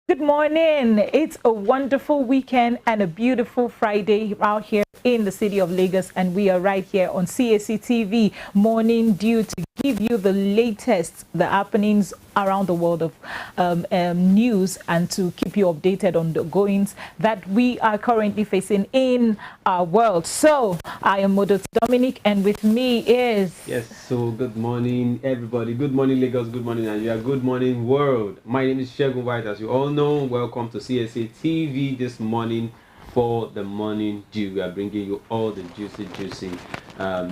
Good morning. It's a wonderful weekend and a beautiful Friday out here in the city of Lagos, and we are right here on Cactv Morning Dew to give you the latest, the happenings around the world of news, and to keep you updated on the goings that we are currently facing in our world. So I am Modot Dominic, and with me is So good morning everybody, good morning Lagos, good morning Nigeria, good morning world. My name is Shegun White. As you all know, welcome to Cactv this morning for the morning dew. We are bringing you all the juicy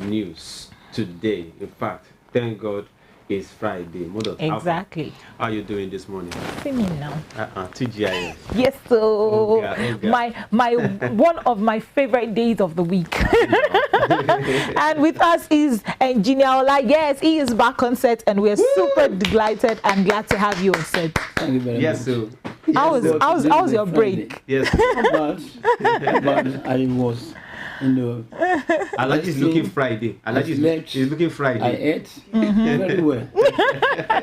news today. In fact, thank God it's Friday. Modot, exactly. How are you doing this morning? See me now. TGIS. Yes, so Oh, God. my one of my favorite days of the week. And with us is Engineer Ola. Yes, he is back on set, and we're super delighted and glad to have you on set. Thank you very Yes, much. so How's your break? yes. But I was, Alaji is looking Friday. Alaji is looking Friday. I ate very well.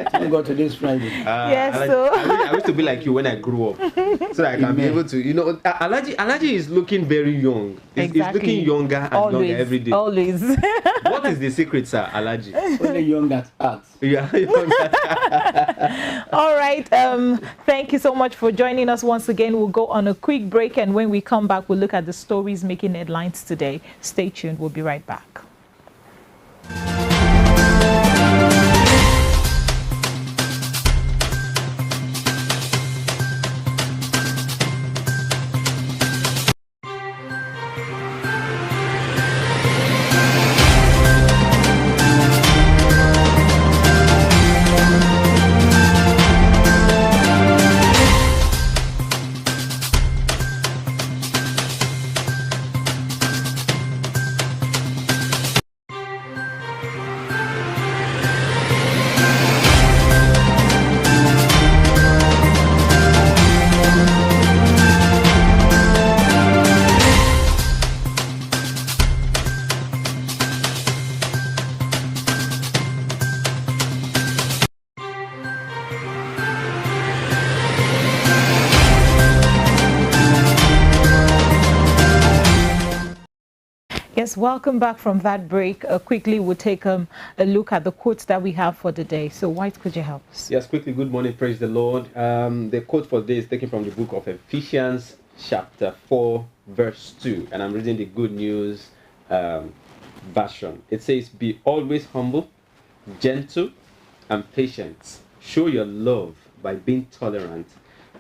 Thank God today's Friday. Yes, Alaji, so I wish to be like you when I grew up, so that I can be able to, Alaji is looking very young. He's looking younger and always, younger every day. Always. What is the secret, sir, Alaji? Only young at heart. Yeah. All right. Thank you so much for joining us once again. We'll go on a quick break, and when we come back, we'll look at the stories making headlines today. Stay tuned. We'll be right back. Yes, welcome back from that break. Quickly, we'll take a look at the quotes that we have for the day. So, White, could you help us? Yes, quickly. Good morning. Praise the Lord. The quote for today is taken from the book of Ephesians, chapter 4, verse 2, and I'm reading the Good News version. It says, "Be always humble, gentle, and patient. Show your love by being tolerant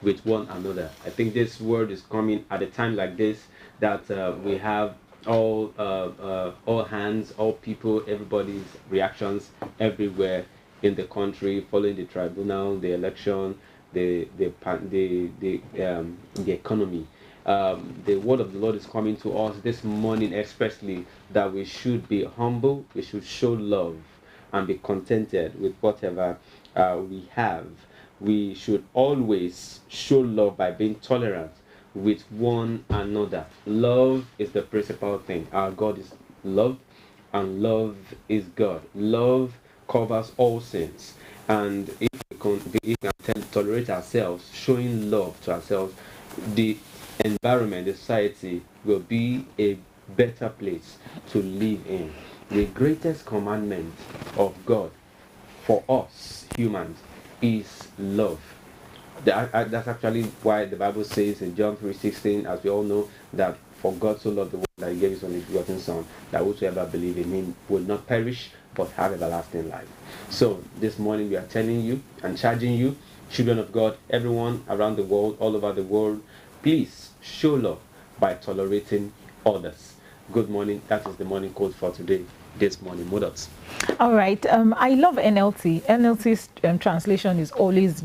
with one another." I think this word is coming at a time like this, that we have all hands, all people, everybody's reactions everywhere in the country, following the tribunal, the election, the economy. The word of the Lord is coming to us this morning expressly, that we should be humble, we should show love, and be contented with whatever we have. We should always show love by being tolerant with one another. Love is the principal thing. Our God is love, and love is God. Love covers all sins, and if we can tolerate ourselves, showing love to ourselves, the environment, the society will be a better place to live in. The greatest commandment of God for us humans is love. That's actually why the Bible says in John 3:16, as we all know, that for God so loved the world that he gave his only begotten Son, that whosoever believe in him will not perish but have everlasting life. So this morning we are telling you and charging you, children of God, everyone around the world, all over the world, please show love by tolerating others. Good morning. That is the morning code for today. This morning, Modot. All right. I love NLT. NLT's translation is always,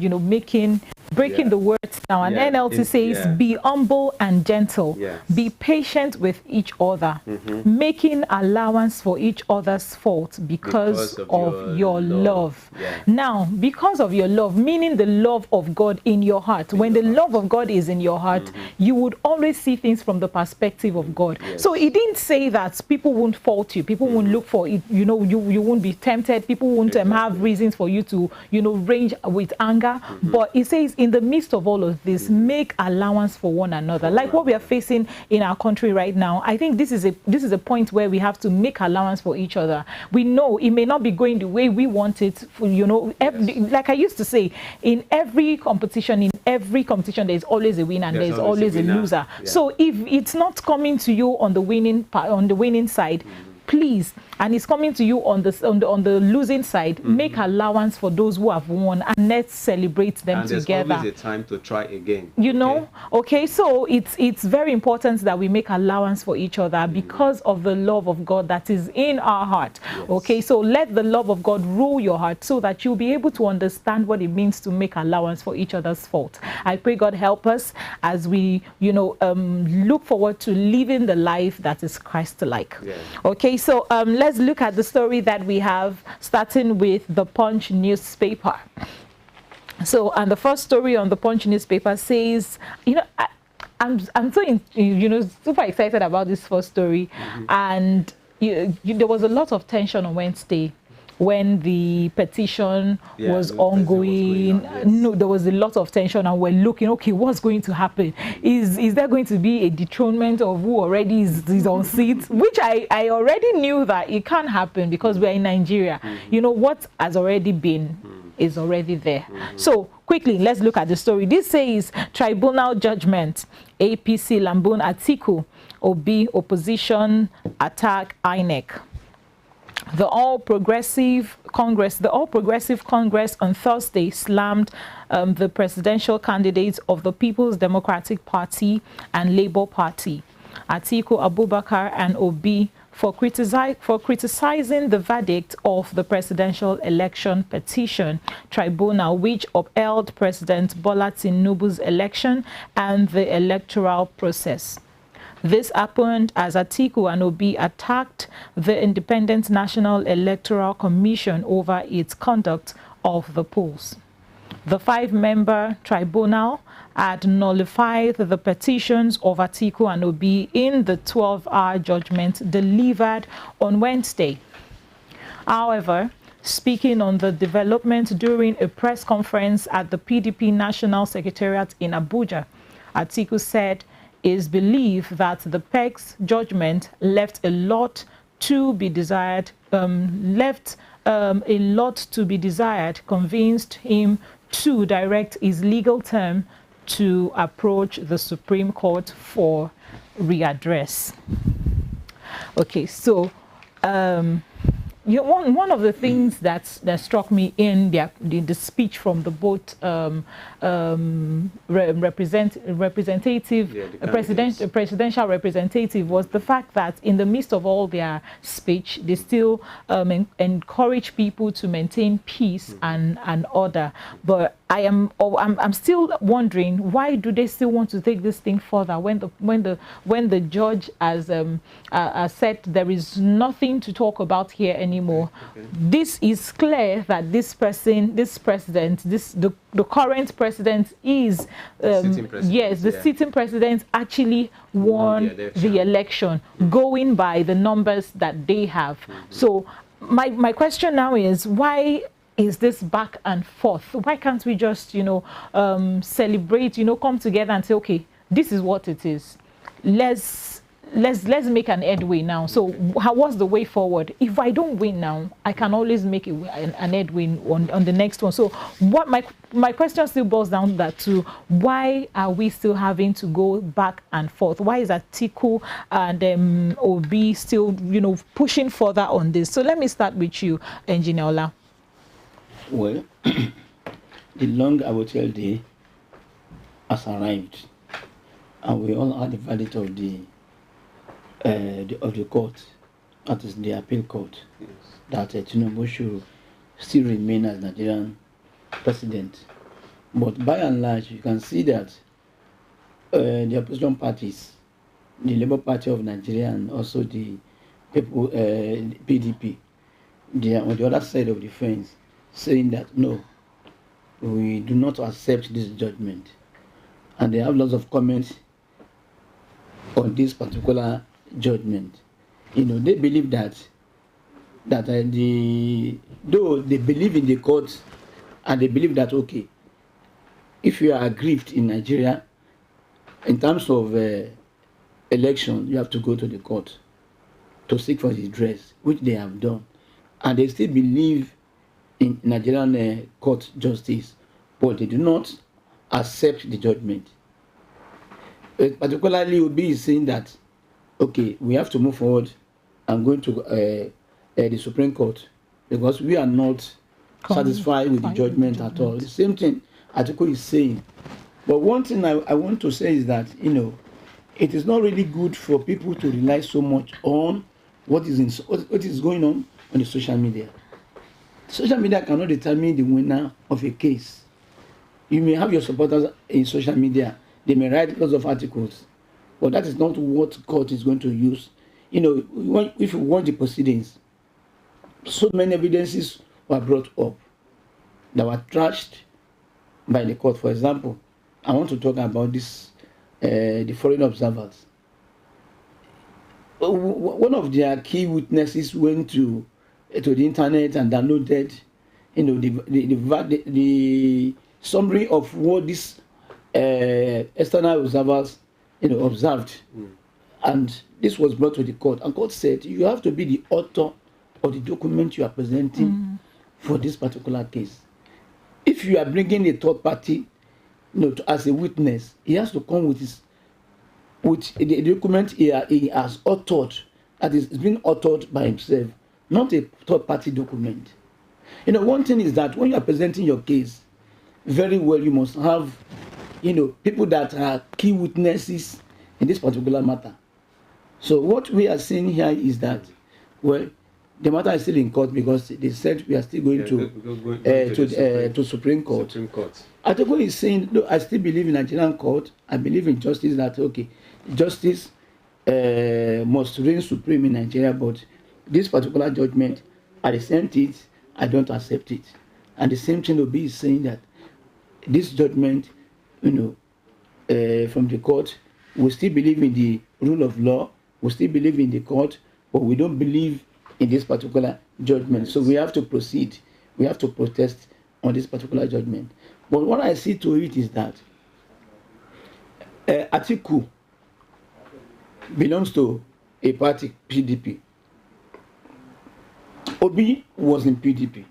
breaking the words down. And NLT says, be humble and gentle. Yes. Be patient with each other. Making allowance for each other's fault because of your love. Yeah. Now, because of your love, meaning the love of God in your heart. When the love of God is in your heart, you would always see things from the perspective of God. Yes. So it didn't say that people won't fault you. People won't look for it. You won't be tempted. People won't have reasons for you to, range with anger. But it says, in the midst of all of this, make allowance for one another. Like what we are facing in our country right now, I think this is a point where we have to make allowance for each other. We know it may not be going the way we want it, like I used to say, in every competition, there's always a winner and there's always a loser. Yeah. So if it's not coming to you on the winning side, please, and it's coming to you on the losing side, make allowance for those who have won, and let's celebrate them together. There's always a time to try again. Okay, so it's very important that we make allowance for each other because of the love of God that is in our heart. Yes. Okay, so let the love of God rule your heart so that you'll be able to understand what it means to make allowance for each other's fault. I pray God help us as we, look forward to living the life that is Christ-like. Yes. Okay, so let's look at the story that we have, starting with the Punch newspaper. So, and the first story on the Punch newspaper says, I'm so super excited about this first story, and there was a lot of tension on Wednesday when the petition was ongoing. No, there was a lot of tension, and we're looking, okay, what's going to happen? Is there going to be a dethronement of who already is on seat? Which I already knew that it can't happen because we're in Nigeria. What has already been is already there. So quickly, let's look at the story. This says tribunal judgment, APC Lamboon Atiku, Obi opposition attack INEC. The All Progressive Congress on Thursday slammed the presidential candidates of the People's Democratic Party and Labour Party, Atiku Abubakar and Obi, for criticizing the verdict of the presidential election petition tribunal, which upheld President Bola Tinubu's election and the electoral process. This happened as Atiku and Obi attacked the Independent National Electoral Commission over its conduct of the polls. The 5-member tribunal had nullified the petitions of Atiku and Obi in the 12-hour judgment delivered on Wednesday. However, speaking on the development during a press conference at the PDP National Secretariat in Abuja, Atiku said is believed that the PEC's judgment left a lot to be desired, convinced him to direct his legal team to approach the Supreme Court for readdress. Okay, so one of the things that struck me in the speech from the both presidential representative was the fact that in the midst of all their speech, they still encourage people to maintain peace and order. But I'm still wondering, why do they still want to take this thing further when the judge has said there is nothing to talk about here anymore? Okay. This is clear that the current president is sitting president actually won the election going by the numbers that they have. So my question now is, why is this back and forth? Why can't we just celebrate, come together and say, okay, this is what it is, let's make an headway now. So what's the way forward? If I don't win now, I can always make an headway on the next one. So what my question still boils down to why are we still having to go back and forth? Why is Atiku and Obi still pushing further on this? So let me start with you, Engineer Ola. Well, the long Abotel day has arrived, and we all are the verdict of the court, that is the appeal court, yes, that Tinubu should still remain as Nigerian president. But by and large, you can see that the opposition parties, the Labour Party of Nigeria and also the people, PDP, they are on the other side of the fence, saying that no, we do not accept this judgment. And they have lots of comments on this particular judgment. They believe that though they believe in the court, and they believe that okay, if you are aggrieved in Nigeria, in terms of election, you have to go to the court to seek for the dress, which they have done. And they still believe in Nigerian court justice, but they do not accept the judgment. Particularly, Obi is saying that, okay, we have to move forward and going to the Supreme Court because we are not satisfied with the judgment at all. The same thing Atiku is saying. But one thing I want to say is that, it is not really good for people to rely so much on what is going on the social media. Social media cannot determine the winner of a case. You may have your supporters in social media. They may write lots of articles, but that is not what court is going to use. If you watch the proceedings, so many evidences were brought up that were trashed by the court. For example, I want to talk about this, the foreign observers. One of their key witnesses went to the internet and downloaded, the summary of what these external observers, observed, and this was brought to the court. And court said you have to be the author of the document you are presenting for this particular case. If you are bringing a third party, as a witness, he has to come with the document he has authored, that is being authored by himself, not a third party document. One thing is that when you are presenting your case very well, you must have people that are key witnesses in this particular matter. So what we are saying here is that, well, the matter is still in court because they said we are still going to Supreme Court. Atoko is saying, look, I still believe in Nigerian court. I believe in justice, that okay, justice must reign supreme in Nigeria, but this particular judgment, I resent it, I don't accept it. And the same thing Obi is saying that this judgment, from the court, we still believe in the rule of law, we still believe in the court, but we don't believe in this particular judgment. So we have to proceed. We have to protest on this particular judgment. But what I see to it is that Atiku belongs to a party, PDP. Obi was in PDP.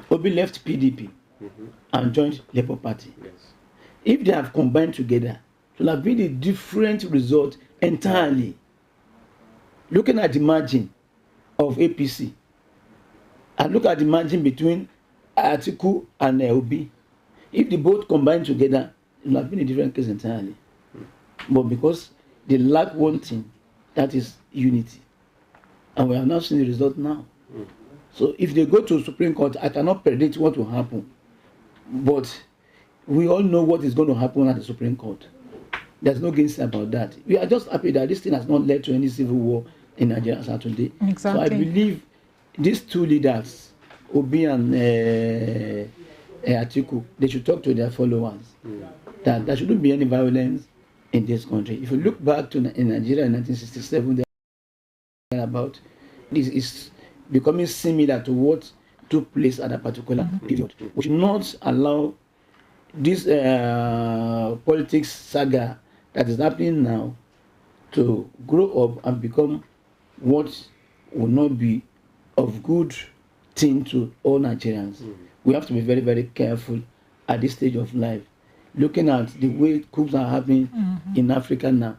Obi left PDP and joined Labour Party. Yes. If they have combined together, it will have been a different result entirely. Looking at the margin of APC, and look at the margin between Atiku and Obi, if they both combine together, it will have been a different case entirely. But because they lack one thing, that is unity. And we have now seen the result now. So if they go to Supreme Court, I cannot predict what will happen. But we all know what is going to happen at the Supreme Court. There's no gainsay about that. We are just happy that this thing has not led to any civil war in Nigeria as of today. Exactly. So I believe these two leaders, Obi and Atiku, they should talk to their followers that there shouldn't be any violence in this country. If you look back to in Nigeria in 1967, about this is becoming similar to what took place at a particular period. We should not allow this politics saga that is happening now to grow up and become what will not be of good thing to all Nigerians. We have to be very, very careful at this stage of life. Looking at the way coups are happening in Africa now.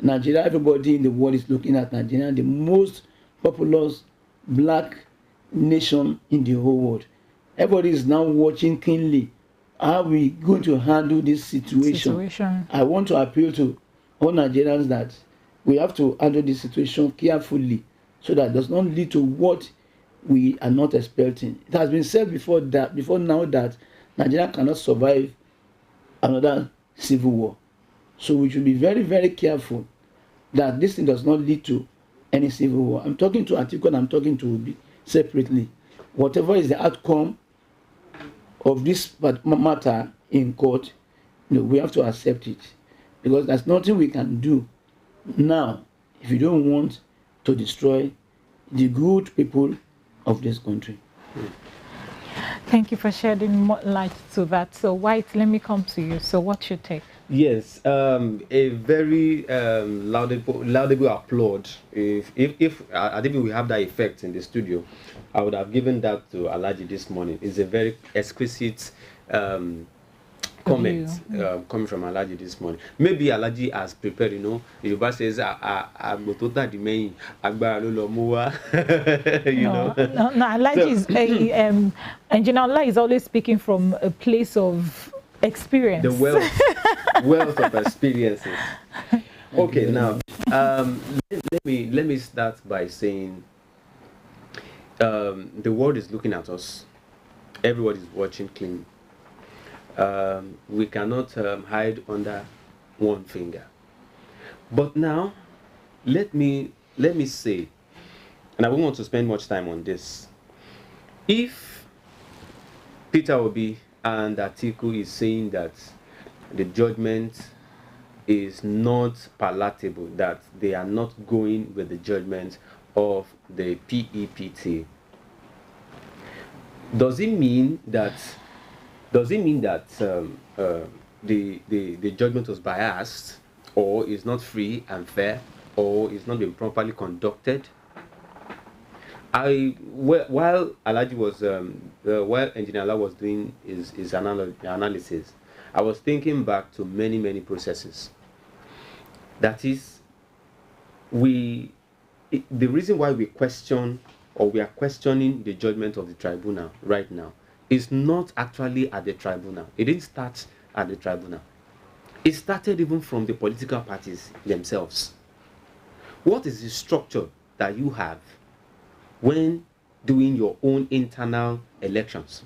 Nigeria, everybody in the world is looking at Nigeria, the most populous black nation in the whole world. Everybody is now watching keenly how we going to handle this situation. I want to appeal to all Nigerians that we have to handle this situation carefully so that it does not lead to what we are not expecting. It has been said before now that Nigeria cannot survive another civil war. So we should be very, very careful that this thing does not lead to any civil war. I'm talking to Atiku and I'm talking to Obi separately. Whatever is the outcome of this matter in court, we have to accept it. Because there's nothing we can do now if you don't want to destroy the good people of this country. Thank you for shedding more light to that. So, White, let me come to you. So, what's your take? Yes, a very laudable applaud. If I think we have that effect in the studio, I would have given that to Alaji this morning. It's a very exquisite comment coming from Alaji this morning. Maybe Alaji has prepared, Yoruba says, "Agbotota di meyin, agbára ló lọ mú wá." No, Alaji is Engineer Allah is always speaking from a place of experience. The wealth of experiences. Okay, now let me start by saying the world is looking at us. Everybody is watching clean. We cannot hide under one finger. But now, let me say, and I don't want to spend much time on this. If Peter Obi and Atiku is saying that the judgment is not palatable, that they are not going with the judgment of the PEPT, does it mean that the judgment was biased, or is not free and fair, or is not being properly conducted? While Alaji was while Engineer Allah was doing his analysis, I was thinking back to many processes. That is, the reason why we question, or we are questioning the judgment of the tribunal right now, is not actually at the tribunal. It didn't start at the tribunal. It started even from the political parties themselves. What is the structure that you have when doing your own internal elections?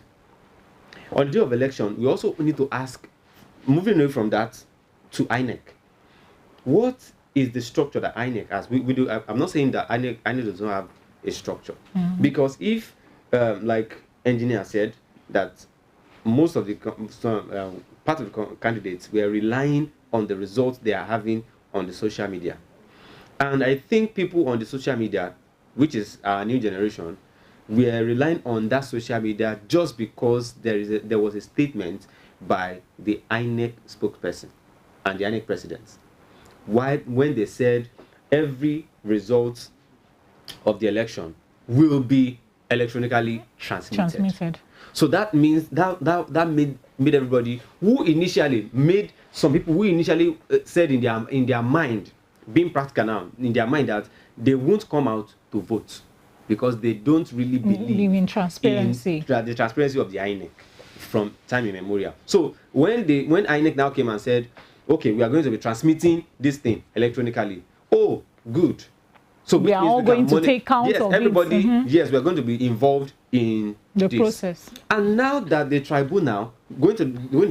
On the day of election, we also need to ask, moving away from that to INEC, what is the structure that INEC has? We do. I'm not saying that INEC does not have a structure, because if, like Engineer said, that most of the part of the candidates were relying on the results they are having on the social media, and I think people on the social media, which is our new generation, we are relying on that social media just because there was a statement by the INEC spokesperson and the INEC president, when they said every result of the election will be electronically transmitted. So that means that made everybody who initially made some people who initially said in their mind, being practical now, in their mind, that they won't come out to vote because they don't really believe in transparency, the transparency of the INEC from time immemorial. So when INEC now came and said, okay, we are going to be transmitting this thing electronically, oh, good. So we are all going to take count of everybody, it. Yes, we are going to be involved in the this process. And now that the tribunal, going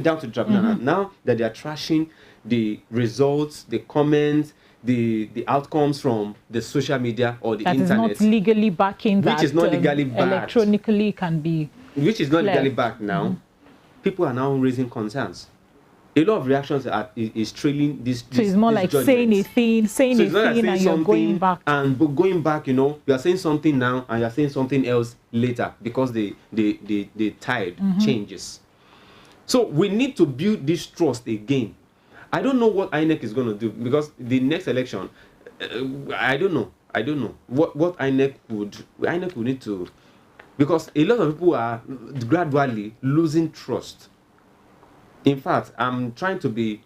down to the tribunal, now that they are trashing the results, the comments, the outcomes from the social media or the internet, that is not legally backing, which is not legally backed, electronically can be, which is not legally backed now, people are now raising concerns. A lot of reactions is trailing this. So it's more like saying a thing, and you're going back. And going back, you are saying something now and you're saying something else later because the tide changes. So we need to build this trust again. I don't know what INEC is going to do, because the next election, I don't know what INEC would need to, because a lot of people are gradually losing trust. In fact, I'm trying to be,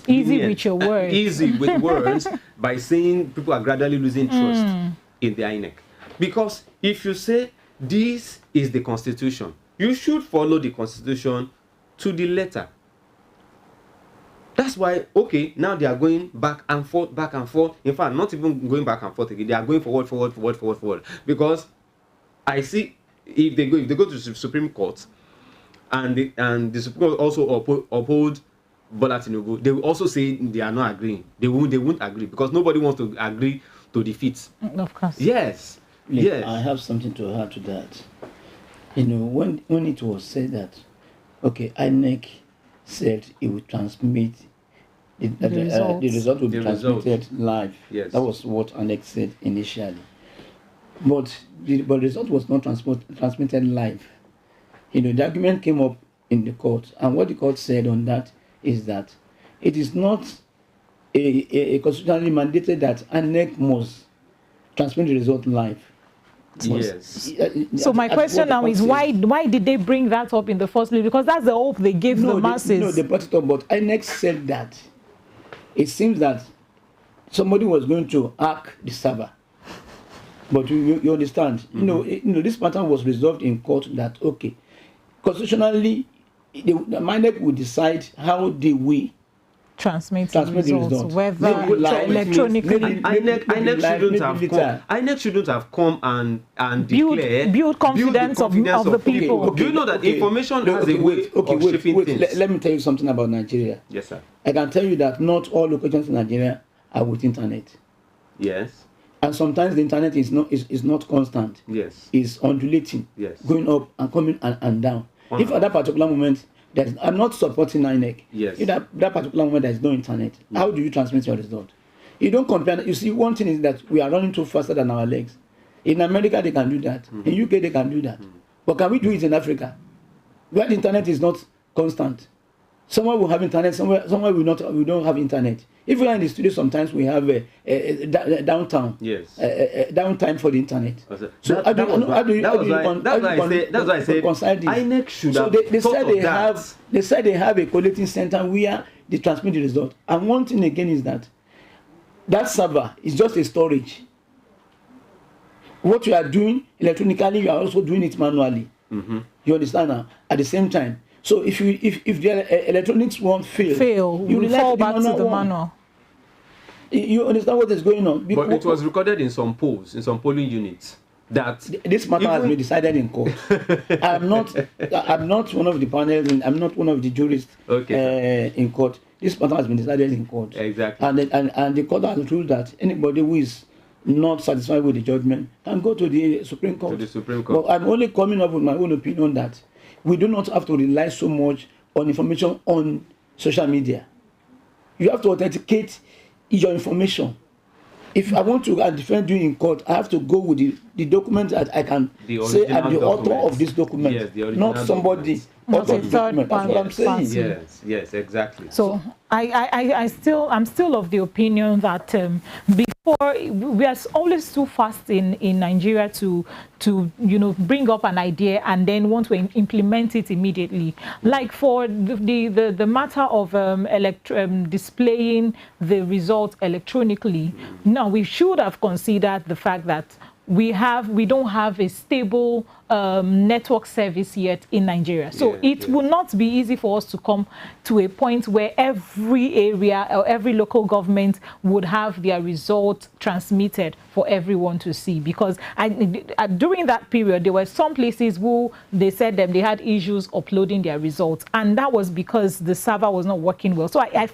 easy with your words. Easy with words by saying people are gradually losing trust in the INEC. Because if you say this is the Constitution, you should follow the Constitution to the letter. That's why, okay, now they are going back and forth. In fact, not even going back and forth again. They are going forward. Because I see, if they go to the Supreme Court, and the Supreme Court also uphold Bola Tinubu, they will also say they are not agreeing. They won't agree, because nobody wants to agree to defeat. Of course. Yes. Yes. I have something to add to that. When it was said that, okay, INEC said it would transmit the result will be transmitted live. Yes. That was what INEC said initially. but the result was not transmitted live. The argument came up in the court, and what the court said on that is that it is not a constitutionally mandated that INEC must transmit the result live. Yes. So my question now is why did they bring that up in the first place? Because that's the hope they gave the masses. No, they brought it up, but INEC said that it seems that somebody was going to hack the server. But you understand, this matter was resolved in court that okay, constitutionally, the INEC will decide how they will transmit the results, whether electronically. INEC shouldn't have come and build confidence of the people. Do you know that information has a way of shipping things? Let me tell you something about Nigeria. Yes, sir. I can tell you that not all locations in Nigeria are with internet. Yes. And sometimes the internet is not constant. Yes. It's undulating. Yes. Going up and coming and down. If at that particular moment I'm not supporting INEC. Yes. If that particular moment there is no internet, how do you transmit your result? You don't compare. You see, one thing is that we are running too faster than our legs. In America, they can do that. In UK, they can do that. But can we do it in Africa, where the internet is not constant? Somewhere we have internet, somewhere we don't have internet. If we are in the studio, sometimes we have a downtime. Yes. Downtime for the internet. So that's why I said INEC should have They said they have a collating center where they transmit the result. And one thing again is that server is just a storage. What you are doing electronically, you are also doing it manually. You understand now? At the same time. So if the electronics won't fail, you fall back to the manual. You understand what is going on? But it was recorded in some polls, in some polling units. That this matter has been decided in court. I'm not one of the panels, and I'm not one of the jurists in court. This matter has been decided in court. Exactly. And the court has ruled that anybody who is not satisfied with the judgment can go to the Supreme Court. But I'm only coming up with my own opinion that we do not have to rely so much on information on social media. You have to authenticate your information. If I want to defend you in court, I have to go with the document that I can say I'm the author of this document, yes, not somebody. Not a third That's what I'm saying. Yes, exactly. So I'm still of the opinion that before we are always too fast in Nigeria to bring up an idea and then want to implement it immediately. Like for the matter of displaying the result electronically. Now we should have considered the fact that we don't have a stable network service yet in Nigeria. So it will not be easy for us to come to a point where every area or every local government would have their result transmitted for everyone to see. Because during that period, there were some places who they said that they had issues uploading their results. And that was because the server was not working well. So I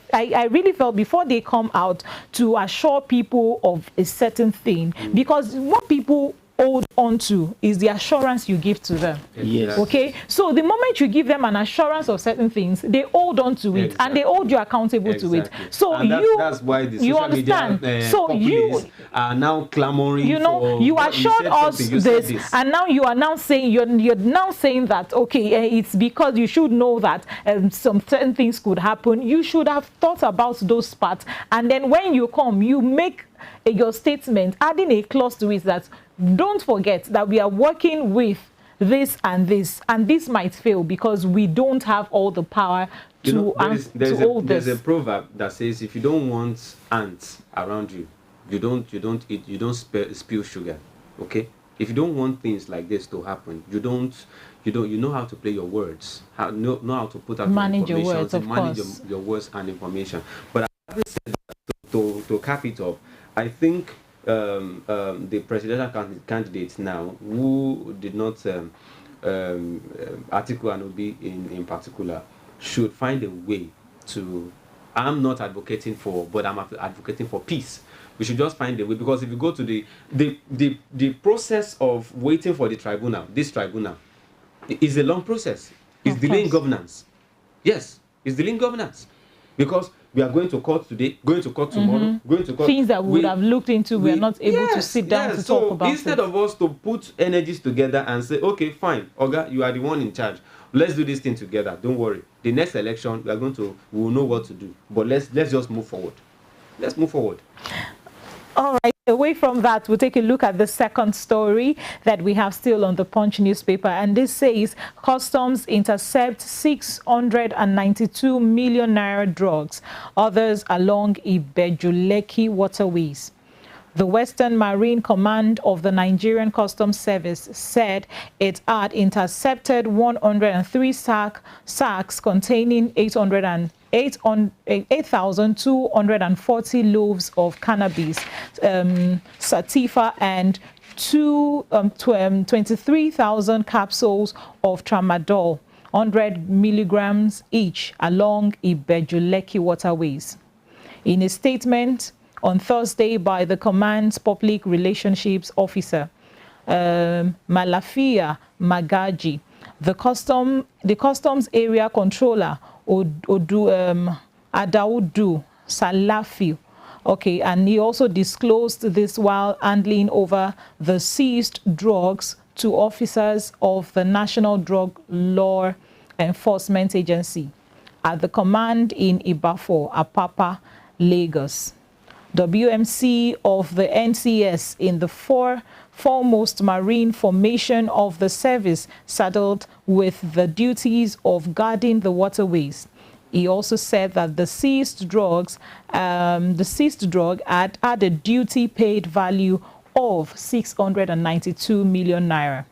really felt before they come out to assure people of a certain thing, because what people hold on to is the assurance you give to them. Yes. Okay, so the moment you give them an assurance of certain things, they hold on to it and they hold you accountable to it. So and that's why the social media populists are now clamoring. You assured us this, and now you are now saying you're now saying that it's because you should know that some certain things could happen. You should have thought about those parts, and then when you come, you make your statement adding a clause to it that don't forget that we are working with this, and this might fail because we don't have all the power to hold this. There's a proverb that says if you don't want ants around you, you don't spill sugar. Okay? If you don't want things like this to happen, you know how to play your words, know how to put out manage your information, words, of course. your words and information. But having said that, to cap it off, I think the presidential candidates now who did not article and Obi in particular should find a way to. I'm not advocating for, but I'm advocating for peace. We should just find a way, because if you go to the process of waiting for this tribunal is a long process. It's delaying governance. Yes, it's delaying governance, because We are going to court today, going to court tomorrow, going to court. Things that we would have looked into, we are not able to sit down to talk about instead of us to put energies together and say, okay, fine, Oga, you are the one in charge. Let's do this thing together. Don't worry. The next election, we will know what to do. But let's just move forward. Let's move forward. All right, away from that, we'll take a look at the second story that we have still on the Punch newspaper. And this says, Customs intercept 692 million naira drugs, others along Ibejuleki waterways. The Western Marine Command of the Nigerian Customs Service said it had intercepted 103 sacks containing 8,240 loaves of cannabis, sativa, and 23,000 capsules of tramadol, 100 milligrams each, along Ibejuleki waterways. In a statement on Thursday by the command's public relationships officer, Malafia Magaji, the customs area controller, Adaudu Salafi, okay, and he also disclosed this while handing over the seized drugs to officers of the National Drug Law Enforcement Agency at the command in Ibafo, Apapa, Lagos. WMC of the NCS in the foremost marine formation of the service, saddled with the duties of guarding the waterways. He also said that the seized drug had a duty paid value of 692 million naira,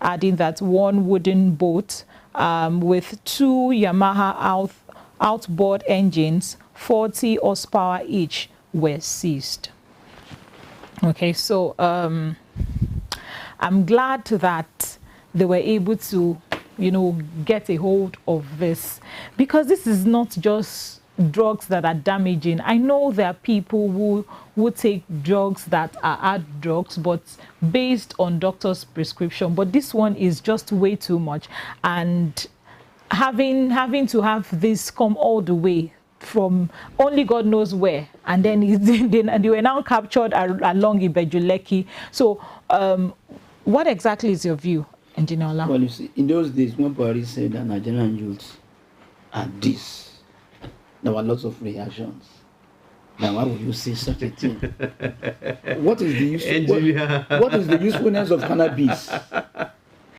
adding that one wooden boat with 2 Yamaha outboard engines, 40 horsepower each, were seized. Okay, so I'm glad that they were able to, get a hold of this, because this is not just drugs that are damaging. I know there are people who take drugs that are hard drugs, but based on doctor's prescription. But this one is just way too much, and having to have this come all the way from only God knows where, and then they were now captured along Ibejuleki. So what exactly is your view, Engineer Ola? Well, you see, in those days when Buhari said that Nigerian youths are this, there were lots of reactions. Now, why would you say such a thing? What is the usefulness of cannabis?